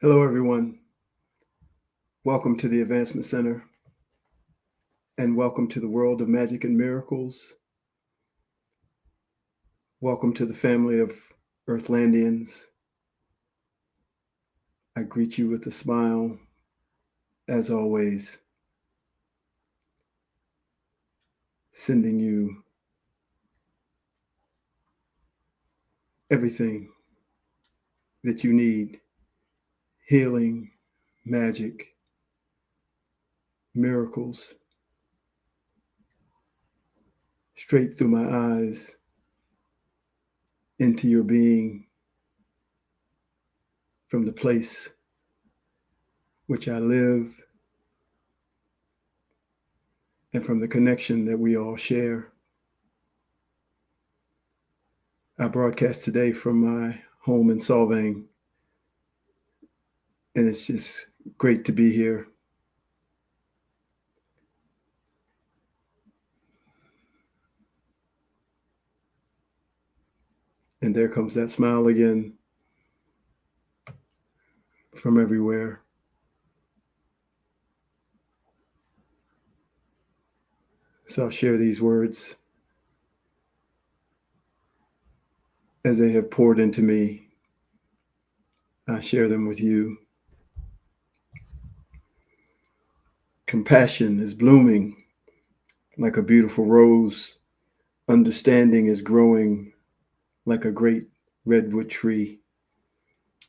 Hello, everyone. Welcome to the Advancement Center and welcome to the world of magic and miracles. Welcome to the family of Earthlandians. I greet you with a smile, as always, sending you everything that you need: healing, magic, miracles, straight through my eyes into your being from the place which I live and from the connection that we all share. I broadcast today from my home in Solvang, and it's just great to be here. And there comes that smile again from everywhere. So I'll share these words as they have poured into me. I share them with you. Compassion is blooming like a beautiful rose. Understanding is growing like a great redwood tree.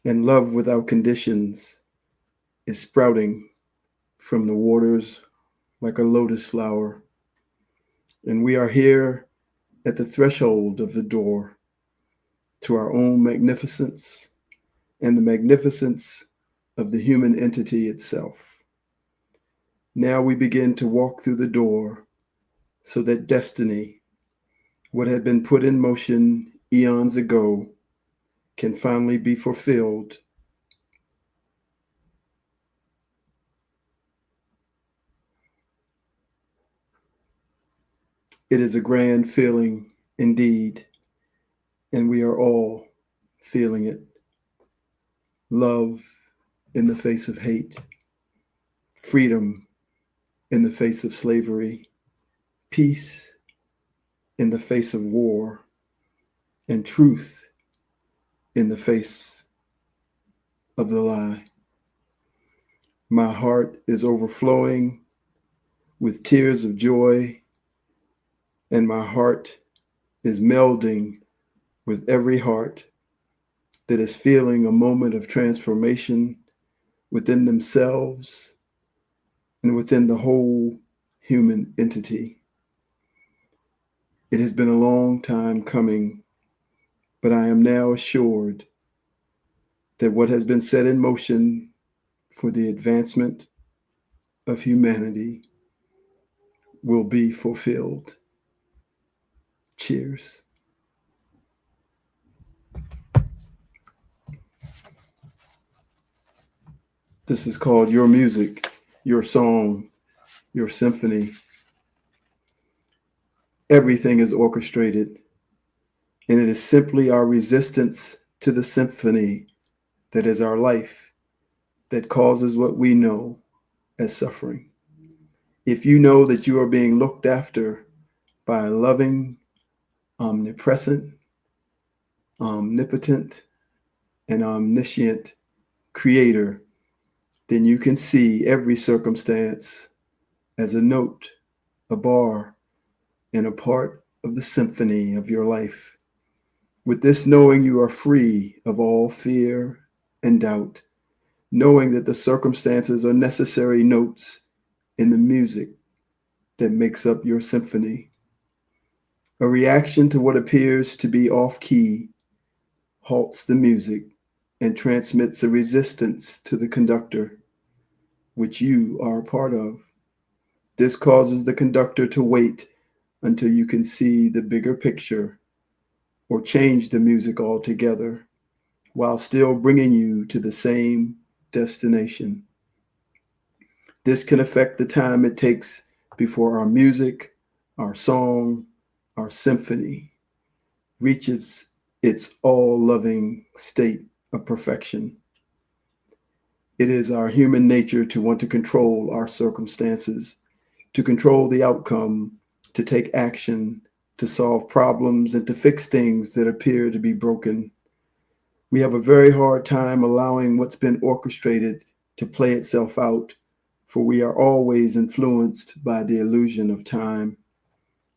And love without conditions is sprouting from the waters like a lotus flower. And we are here at the threshold of the door to our own magnificence and the magnificence of the human entity itself. Now we begin to walk through the door so that destiny, what had been put in motion eons ago, can finally be fulfilled. It is a grand feeling indeed, and we are all feeling it. Love in the face of hate, freedom in the face of slavery, peace in the face of war, and truth in the face of the lie. My heart is overflowing with tears of joy, and my heart is melding with every heart that is feeling a moment of transformation within themselves and within the whole human entity. It has been a long time coming, but I am now assured that what has been set in motion for the advancement of humanity will be fulfilled. Cheers. This is called Your Music, Your Song, Your Symphony. Everything is orchestrated, and it is simply our resistance to the symphony that is our life that causes what we know as suffering. If you know that you are being looked after by a loving, omnipresent, omnipotent, and omniscient creator, then you can see every circumstance as a note, a bar, and a part of the symphony of your life. With this knowing, you are free of all fear and doubt, knowing that the circumstances are necessary notes in the music that makes up your symphony. A reaction to what appears to be off key halts the music and transmits a resistance to the conductor, which you are a part of. This causes the conductor to wait until you can see the bigger picture or change the music altogether while still bringing you to the same destination. This can affect the time it takes before our music, our song, our symphony reaches its all-loving state of perfection. It is our human nature to want to control our circumstances, to control the outcome, to take action, to solve problems, and to fix things that appear to be broken. We have a very hard time allowing what's been orchestrated to play itself out, for we are always influenced by the illusion of time.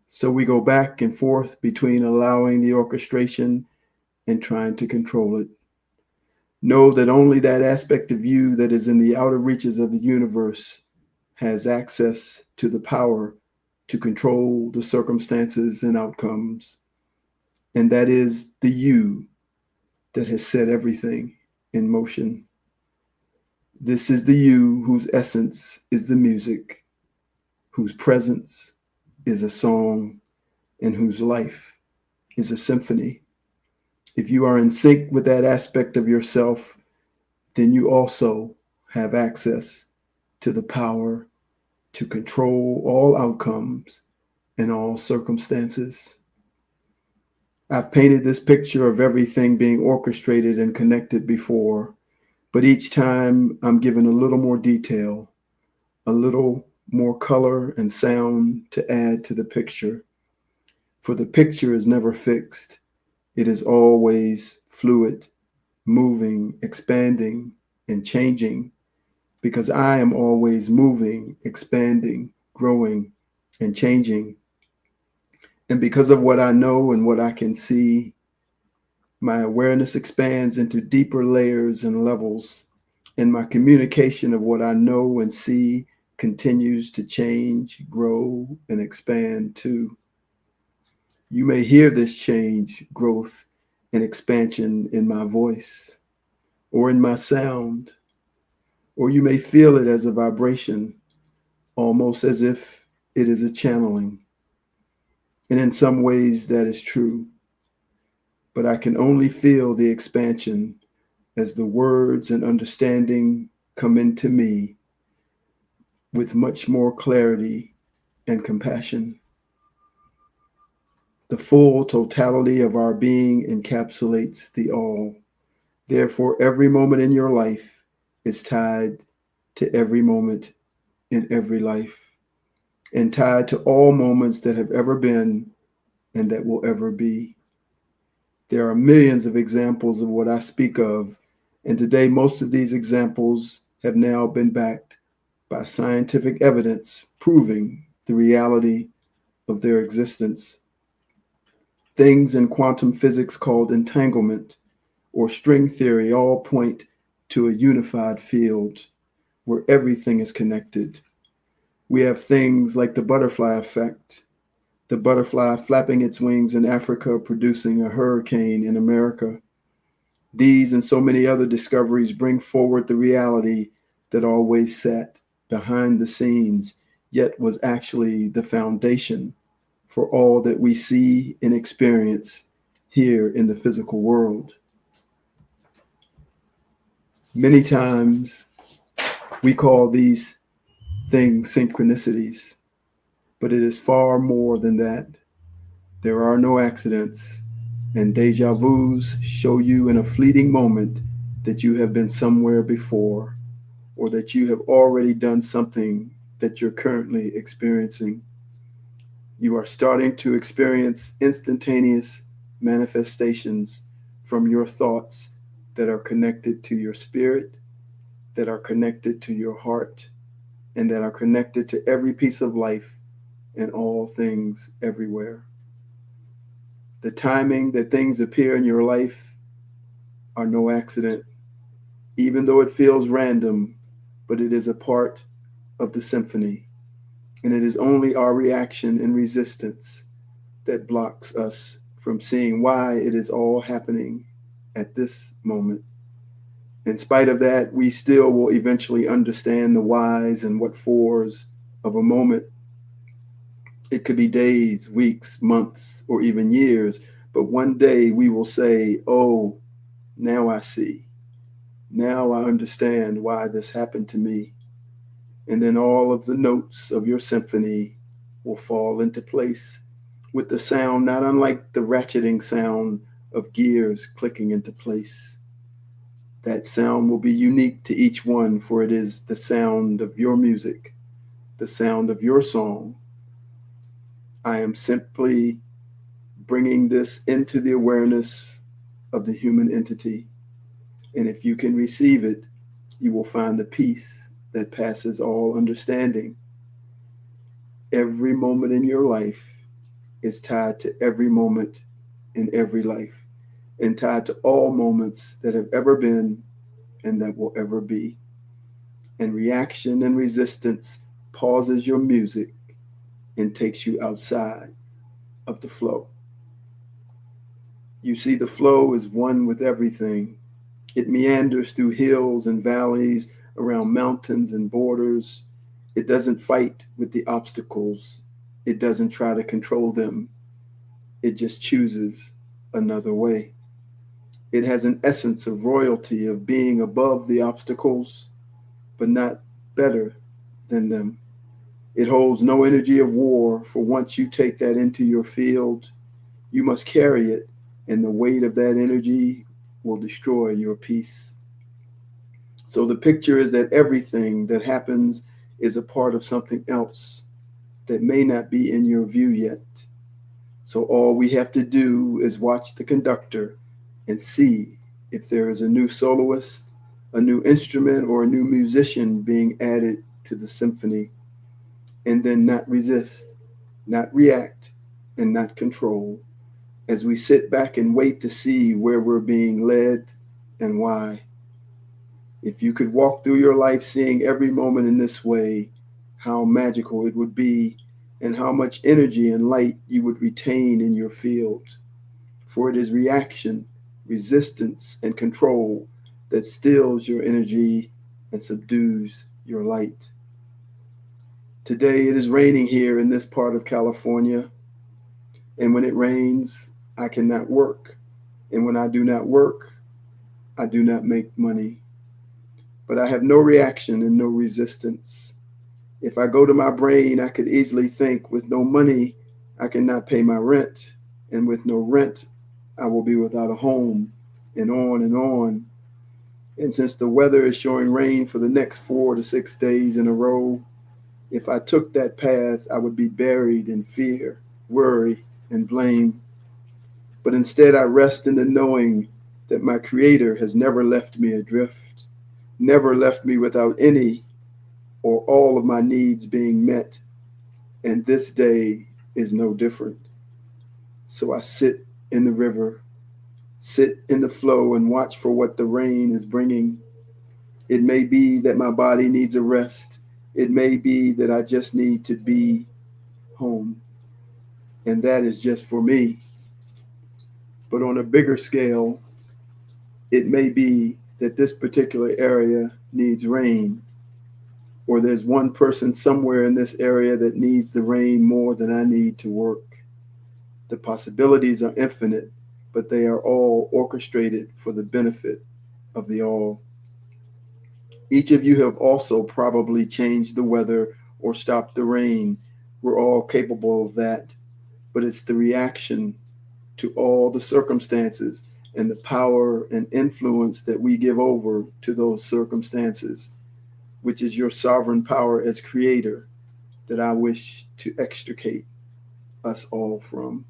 So we go back and forth between allowing the orchestration and trying to control it. Know that only that aspect of you that is in the outer reaches of the universe has access to the power to control the circumstances and outcomes. And that is the you that has set everything in motion. This is the you whose essence is the music, whose presence is a song, and whose life is a symphony. If you are in sync with that aspect of yourself, then you also have access to the power to control all outcomes and all circumstances. I've painted this picture of everything being orchestrated and connected before, but each time I'm given a little more detail, a little more color and sound to add to the picture. For the picture is never fixed. It is always fluid, moving, expanding, and changing, because I am always moving, expanding, growing, and changing. And because of what I know and what I can see, my awareness expands into deeper layers and levels, and my communication of what I know and see continues to change, grow, and expand too. You may hear this change, growth, and expansion in my voice or in my sound, or you may feel it as a vibration, almost as if it is a channeling. And in some ways, that is true. But I can only feel the expansion as the words and understanding come into me with much more clarity and compassion. The full totality of our being encapsulates the all. Therefore, every moment in your life is tied to every moment in every life, and tied to all moments that have ever been and that will ever be. There are millions of examples of what I speak of, and today most of these examples have now been backed by scientific evidence proving the reality of their existence. Things in quantum physics called entanglement or string theory all point to a unified field where everything is connected. We have things like the butterfly effect, the butterfly flapping its wings in Africa, producing a hurricane in America. These and so many other discoveries bring forward the reality that always sat behind the scenes, yet was actually the foundation for all that we see and experience here in the physical world. Many times we call these things synchronicities, but it is far more than that. There are no accidents, and deja vus show you in a fleeting moment that you have been somewhere before, or that you have already done something that you're currently experiencing. You are starting to experience instantaneous manifestations from your thoughts that are connected to your spirit, that are connected to your heart, and that are connected to every piece of life and all things everywhere. The timing that things appear in your life are no accident, even though it feels random, but it is a part of the symphony. And it is only our reaction and resistance that blocks us from seeing why it is all happening at this moment. In spite of that, we still will eventually understand the whys and what fors of a moment. It could be days, weeks, months, or even years, but one day we will say, oh, now I see. Now I understand why this happened to me. And then all of the notes of your symphony will fall into place with the sound not unlike the ratcheting sound of gears clicking into place. That sound will be unique to each one, for it is the sound of your music, the sound of your song. I am simply bringing this into the awareness of the human entity. And if you can receive it, you will find the peace that passes all understanding. Every moment in your life is tied to every moment in every life, and tied to all moments that have ever been and that will ever be. And reaction and resistance pauses your music and takes you outside of the flow. You see, the flow is one with everything. It meanders through hills and valleys, around mountains and borders. It doesn't fight with the obstacles. It doesn't try to control them. It just chooses another way. It has an essence of royalty, of being above the obstacles, but not better than them. It holds no energy of war, for once you take that into your field, you must carry it, and the weight of that energy will destroy your peace. So the picture is that everything that happens is a part of something else that may not be in your view yet. So all we have to do is watch the conductor and see if there is a new soloist, a new instrument, or a new musician being added to the symphony, and then not resist, not react, and not control, as we sit back and wait to see where we're being led and why. If you could walk through your life seeing every moment in this way, how magical it would be, and how much energy and light you would retain in your field. For it is reaction, resistance, and control that stills your energy and subdues your light. Today it is raining here in this part of California, and when it rains, I cannot work. And when I do not work, I do not make money. But I have no reaction and no resistance. If I go to my brain, I could easily think, with no money, I cannot pay my rent. And with no rent, I will be without a home, and on and on. And since the weather is showing rain for the next 4 to 6 days in a row, if I took that path, I would be buried in fear, worry, and blame. But instead, I rest in the knowing that my Creator has never left me adrift, never left me without any or all of my needs being met. And this day is no different. So I sit in the river, sit in the flow, and watch for what the rain is bringing. It may be that my body needs a rest. It may be that I just need to be home. And that is just for me. But on a bigger scale, it may be that this particular area needs rain, or there's one person somewhere in this area that needs the rain more than I need to work. The possibilities are infinite, but they are all orchestrated for the benefit of the all. Each of you have also probably changed the weather or stopped the rain. We're all capable of that, but it's the reaction to all the circumstances and the power and influence that we give over to those circumstances, which is your sovereign power as creator, that I wish to extricate us all from.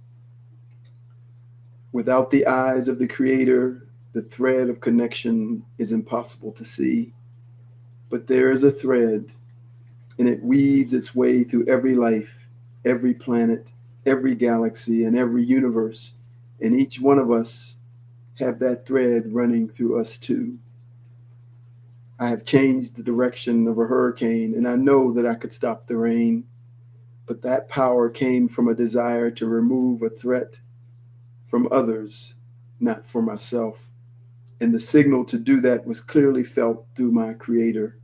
Without the eyes of the creator, the thread of connection is impossible to see. But there is a thread, and it weaves its way through every life, every planet, every galaxy, and every universe. And each one of us have that thread running through us too. I have changed the direction of a hurricane, and I know that I could stop the rain, but that power came from a desire to remove a threat from others, not for myself. And the signal to do that was clearly felt through my creator.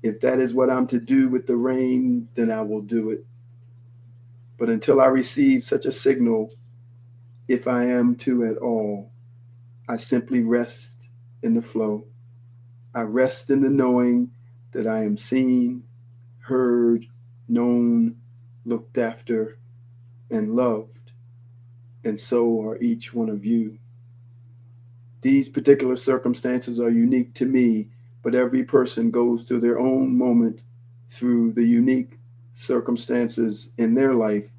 If that is what I'm to do with the rain, then I will do it. But until I receive such a signal, if I am to at all, I simply rest in the flow. I rest in the knowing that I am seen, heard, known, looked after, and loved. And so are each one of you. These particular circumstances are unique to me, but every person goes through their own moment through the unique circumstances in their life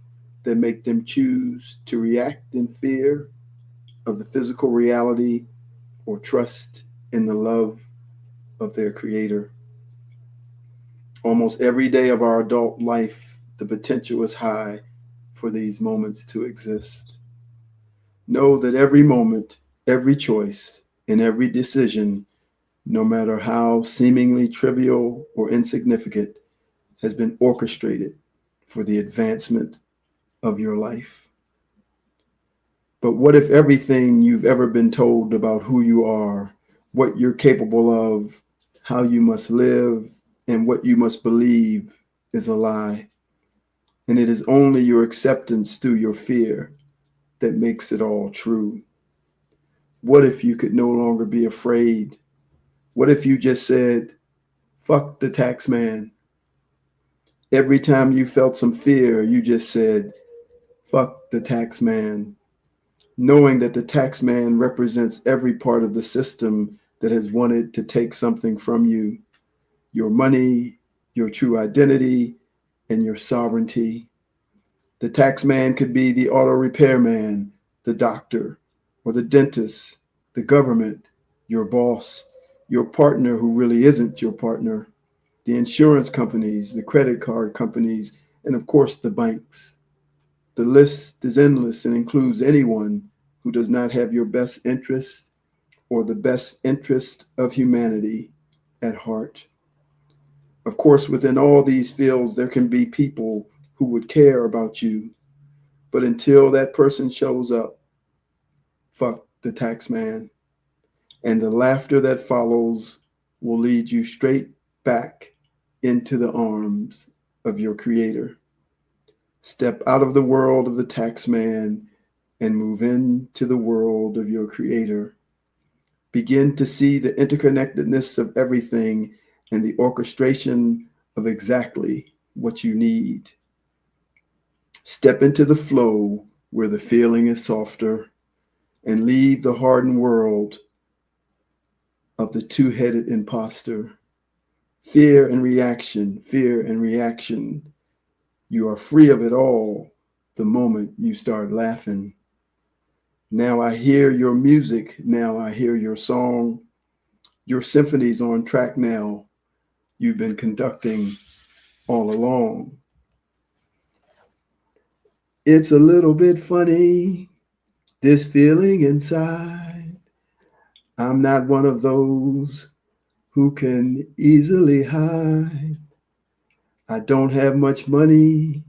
that make them choose to react in fear of the physical reality or trust in the love of their creator. Almost every day of our adult life, the potential is high for these moments to exist. Know that every moment, every choice, and every decision, no matter how seemingly trivial or insignificant, has been orchestrated for the advancement of your life. But what if everything you've ever been told about who you are, what you're capable of, how you must live, and what you must believe is a lie? And it is only your acceptance through your fear that makes it all true. What if you could no longer be afraid? What if you just said, fuck the tax man? Every time you felt some fear, you just said, fuck the tax man, knowing that the tax man represents every part of the system that has wanted to take something from you, your money, your true identity, and your sovereignty. The tax man could be the auto repairman, the doctor, or the dentist, the government, your boss, your partner who really isn't your partner, the insurance companies, the credit card companies, and of course the banks. The list is endless and includes anyone who does not have your best interest or the best interest of humanity at heart. Of course, within all these fields, there can be people who would care about you, but until that person shows up, fuck the tax man. And the laughter that follows will lead you straight back into the arms of your creator. Step out of the world of the tax man and move into the world of your creator. Begin to see the interconnectedness of everything and the orchestration of exactly what you need. Step into the flow where the feeling is softer and leave the hardened world of the two-headed imposter. Fear and reaction, fear and reaction. You are free of it all the moment you start laughing. Now I hear your music. Now I hear your song. Your symphony's on track now. You've been conducting all along. It's a little bit funny, this feeling inside. I'm not one of those who can easily hide. I don't have much money,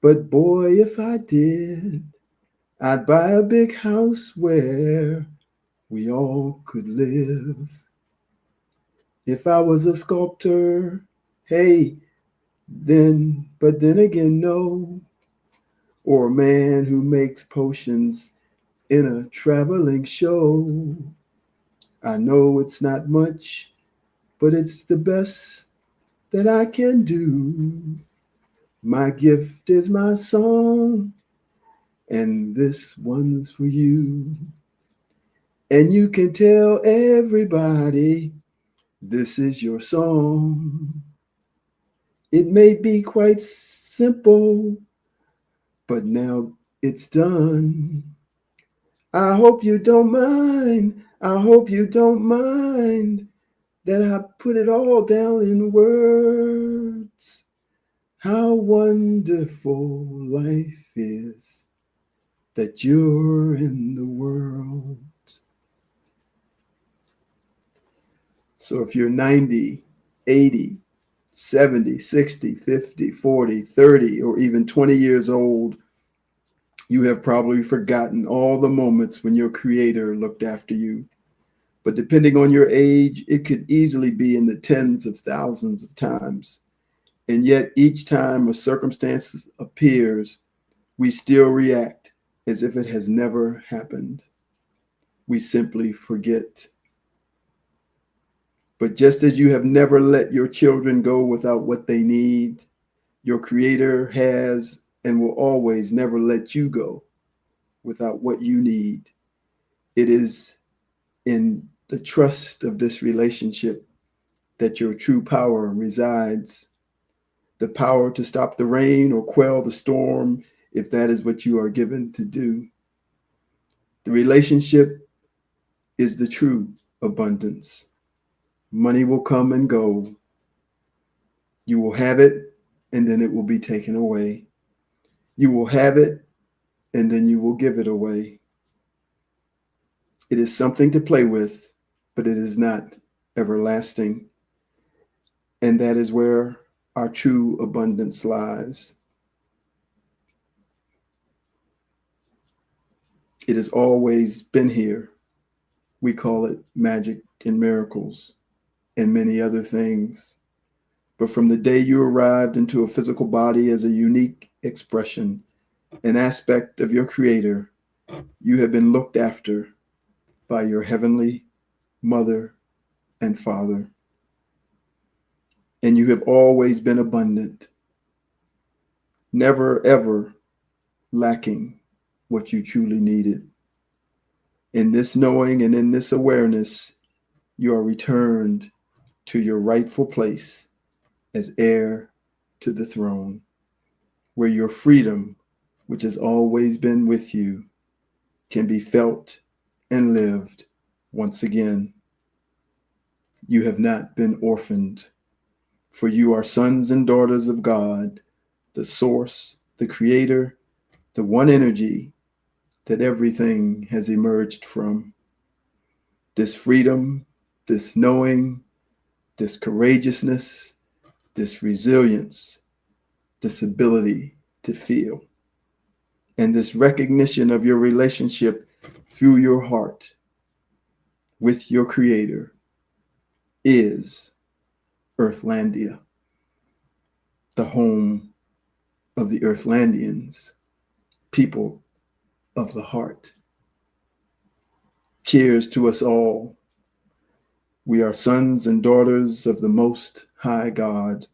but boy, if I did, I'd buy a big house where we all could live. If I was a sculptor, hey, but then again, no. Or a man who makes potions in a traveling show. I know it's not much, but it's the best that I can do. My gift is my song, and this one's for you. And you can tell everybody this is your song. It may be quite simple, but now it's done. I hope you don't mind. I hope you don't mind that I put it all down in words. How wonderful life is that you're in the world. So if you're 90, 80, 70, 60, 50, 40, 30, or even 20 years old, you have probably forgotten all the moments when your creator looked after you. But depending on your age, it could easily be in the tens of thousands of times. And yet, each time a circumstance appears, we still react as if it has never happened. We simply forget. But just as you have never let your children go without what they need, your creator has and will always never let you go without what you need. It is in the trust of this relationship that your true power resides. The power to stop the rain or quell the storm, if that is what you are given to do. The relationship is the true abundance. Money will come and go. You will have it, and then it will be taken away. You will have it, and then you will give it away. It is something to play with, but it is not everlasting. And that is where our true abundance lies. It has always been here. We call it magic and miracles and many other things. But from the day you arrived into a physical body as a unique expression, an aspect of your Creator, you have been looked after by your heavenly Mother and Father. And you have always been abundant, never ever lacking what you truly needed. In this knowing and in this awareness, you are returned to your rightful place as heir to the throne, where your freedom, which has always been with you, can be felt and lived once again. You have not been orphaned, for you are sons and daughters of God, the source, the creator, the one energy that everything has emerged from. This freedom, this knowing, this courageousness, this resilience, this ability to feel, and this recognition of your relationship through your heart with your Creator is Earthlandia, the home of the Earthlandians, people of the heart. Cheers to us all. We are sons and daughters of the Most High God,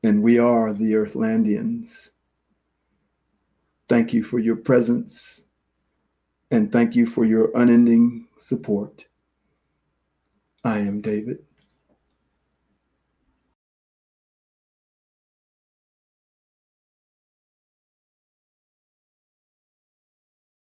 and we are the Earthlandians. Thank you for your presence, and thank you for your unending support. I am David.